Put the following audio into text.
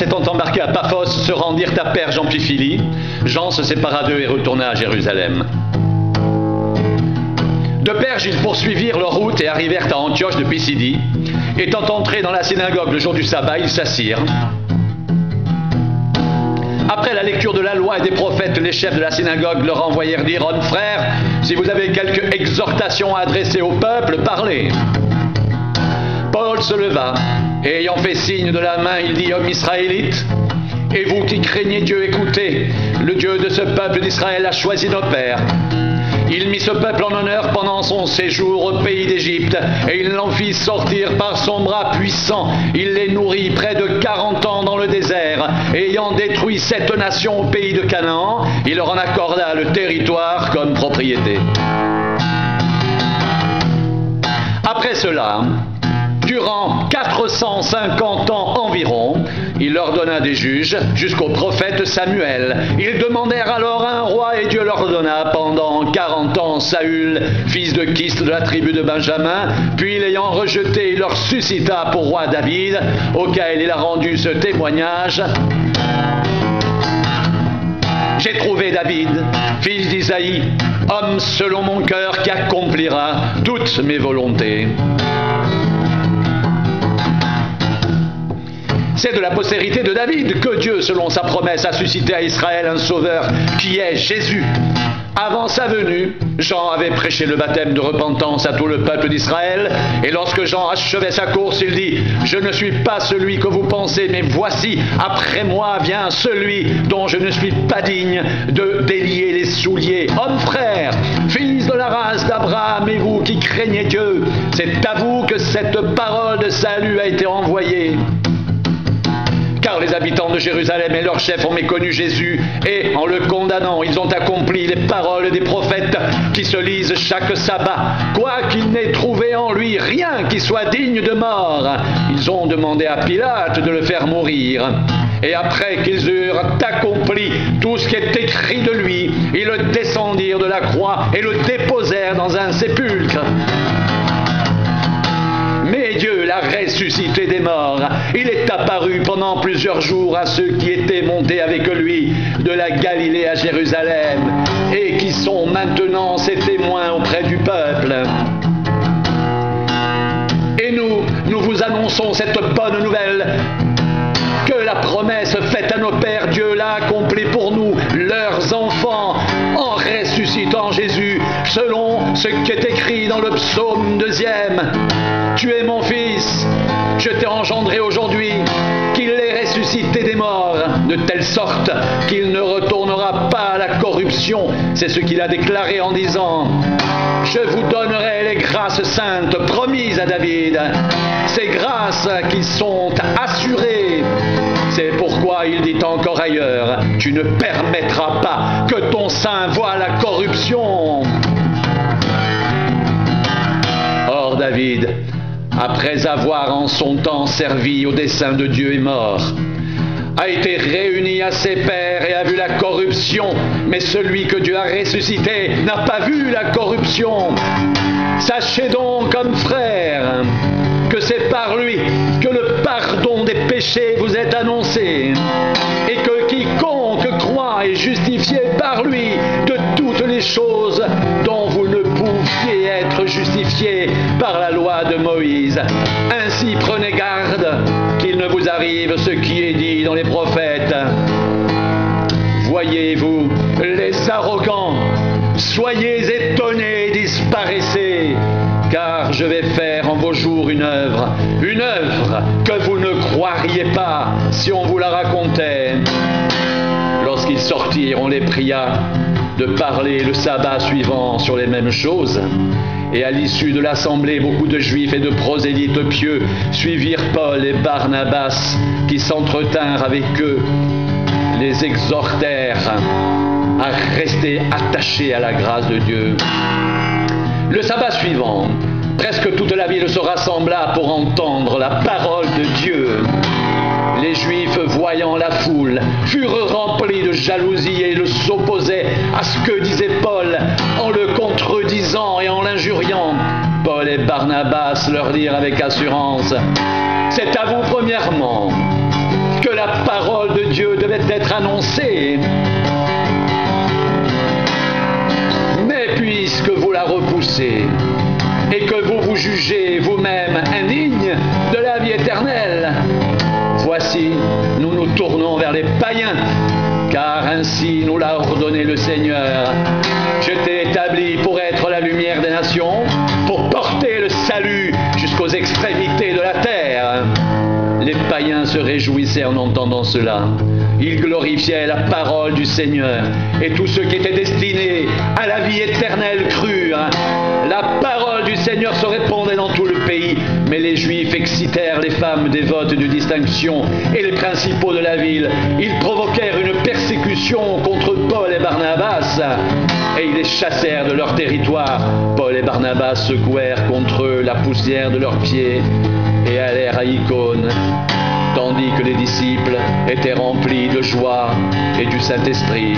s'étant embarqués à Paphos, se rendirent à Perge en Pamphylie. Jean se sépara d'eux et retourna à Jérusalem. De Perge, ils poursuivirent leur route et arrivèrent à Antioche de Pisidie. Étant entrés dans la synagogue le jour du sabbat, ils s'assirent. Après la lecture de la loi et des prophètes, les chefs de la synagogue leur envoyèrent dire « Hommes frères, si vous avez quelque exhortation à adresser au peuple, parlez ». Paul se leva, et ayant fait signe de la main, il dit « Hommes israélites, et vous qui craignez Dieu, écoutez, le Dieu de ce peuple d'Israël a choisi nos pères. Il mit ce peuple en honneur pendant son séjour au pays d'Égypte, et il l'en fit sortir par son bras puissant. Il les nourrit près de 40 ans dans le désert, et ayant détruit 7 nations au pays de Canaan, il leur en accorda le territoire comme propriété. Après cela, durant 450 ans environ, il leur donna des juges jusqu'au prophète Samuel. Ils demandèrent alors un roi et Dieu leur donna pendant 40 ans Saül, fils de Kis de la tribu de Benjamin. Puis l'ayant rejeté, il leur suscita pour roi David, auquel il a rendu ce témoignage. J'ai trouvé David, fils d'Isaïe, homme selon mon cœur qui accomplira toutes mes volontés. C'est de la postérité de David que Dieu, selon sa promesse, a suscité à Israël un sauveur qui est Jésus. Avant sa venue, Jean avait prêché le baptême de repentance à tout le peuple d'Israël. Et lorsque Jean achevait sa course, il dit « Je ne suis pas celui que vous pensez, mais voici, après moi vient celui dont je ne suis pas digne de délier les souliers. Hommes frères, fils de la race d'Abraham, et vous qui craignez Dieu, c'est à vous que cette parole de salut a été envoyée. » Car les habitants de Jérusalem et leurs chefs ont méconnu Jésus, et en le condamnant, ils ont accompli les paroles des prophètes qui se lisent chaque sabbat. Quoiqu'ils n'aient trouvé en lui rien qui soit digne de mort, ils ont demandé à Pilate de le faire mourir. Et après qu'ils eurent accompli tout ce qui est écrit de lui, ils le descendirent de la croix et le déposèrent dans un sépulcre. Mais Dieu l'a ressuscité des morts. Il est apparu pendant plusieurs jours à ceux qui étaient montés avec lui de la Galilée à Jérusalem et qui sont maintenant ses témoins auprès du peuple. Et nous vous annonçons cette bonne nouvelle, que la promesse faite à nos pères, Dieu l'a accomplie pour nous, leurs enfants, en ressuscitant Jésus, selon ce qui est écrit dans le psaume 2. Tu es mon fils, je t'ai engendré aujourd'hui, qu'il est ressuscité des morts, de telle sorte qu'il ne retournera pas à la corruption. C'est ce qu'il a déclaré en disant « Je vous donnerai les grâces saintes promises à David, ces grâces qui sont assurées. » C'est pourquoi il dit encore ailleurs « Tu ne permettras pas que ton sein voie la corruption. » Or David, après avoir en son temps servi au dessein de Dieu, est mort, a été réuni à ses pères et a vu la corruption, mais celui que Dieu a ressuscité n'a pas vu la corruption. Sachez donc, comme frères, que c'est par lui que le pardon des péchés vous est annoncé, et que quiconque croit est justifié par lui de toutes les choses dont vous ne pouviez être justifiés par la loi de Moïse. Ainsi prenez garde qu'il ne vous arrive ce qui est dit dans les prophètes. Voyez-vous les arrogants, soyez étonnés et disparaissez, car je vais faire en vos jours une œuvre que vous ne croiriez pas si on vous la racontait. Lorsqu'ils sortirent, on les pria de parler le sabbat suivant sur les mêmes choses. Et à l'issue de l'assemblée, beaucoup de Juifs et de prosélytes pieux suivirent Paul et Barnabas, qui s'entretinrent avec eux, les exhortèrent à rester attachés à la grâce de Dieu. Le sabbat suivant, presque toute la ville se rassembla pour entendre la parole de Dieu. Les Juifs, voyant la foule, furent remplis de jalousie et s'opposaient à ce que disait Paul en le contredisant et en l'injuriant. Paul et Barnabas leur dirent avec assurance « C'est à vous premièrement que la parole de Dieu devait être annoncée. Mais puisque vous la repoussez et que vous vous jugez vous-même indigne de la vie éternelle, voici, nous nous tournons vers les païens, car ainsi nous l'a ordonné le Seigneur. Je t'ai établi pour être la lumière des nations, pour porter le salut jusqu'aux extrémités de la terre. Les païens se réjouissaient en entendant cela. Ils glorifiaient la parole du Seigneur, et tous ceux qui étaient destinés à la vie éternelle crurent. La parole du Seigneur se répandait dans tout le pays, mais les Juifs excitèrent les femmes dévotes de distinction et les principaux de la ville. Ils provoquèrent une persécution contre Paul et Barnabas, et ils les chassèrent de leur territoire. Paul et Barnabas secouèrent contre eux la poussière de leurs pieds et allèrent à Icône, tandis que les disciples étaient remplis de joie et du Saint-Esprit.